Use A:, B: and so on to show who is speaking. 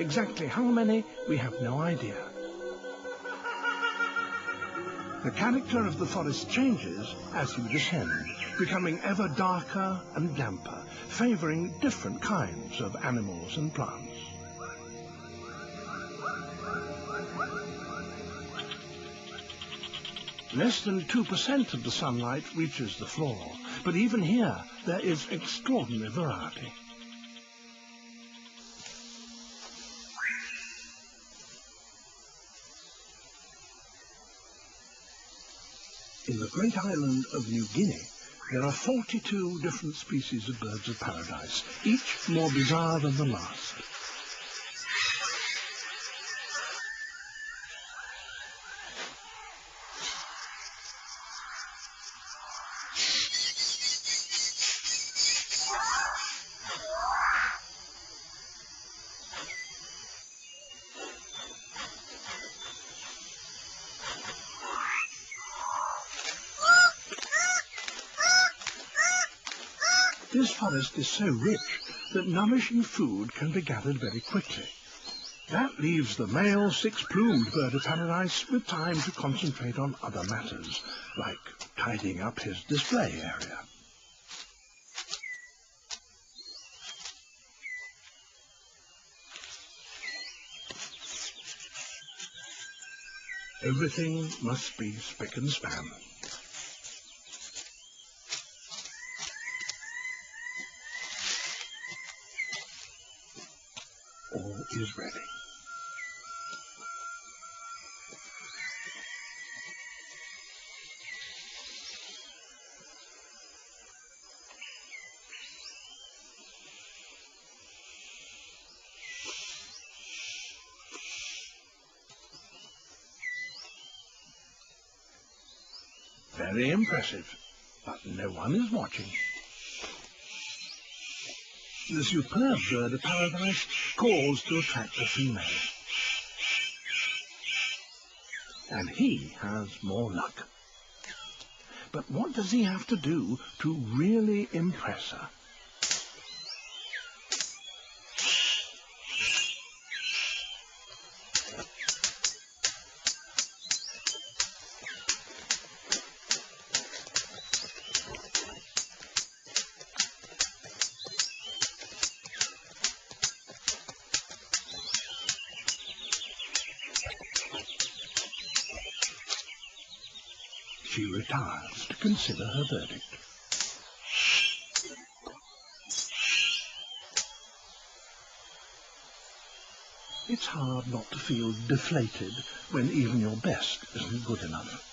A: Exactly how many, we have no idea. The character of the forest changes as you descend, becoming ever darker and damper, favouring different kinds of animals and plants. Less than 2% of the sunlight reaches the floor, but even here there is extraordinary variety. In the great island of New Guinea, there are 42 different species of birds of paradise, each more bizarre than the last. This forest is so rich that nourishing food can be gathered very quickly. That leaves the male six-plumed bird of paradise with time to concentrate on other matters, like tidying up his display area. Everything must be spick and span. All is ready. Very impressive, but no one is watching. The superb bird of paradise calls to attract the female. And he has more luck. But what does he have to do to really impress her? She retires to consider her verdict. It's hard not to feel deflated when even your best isn't good enough.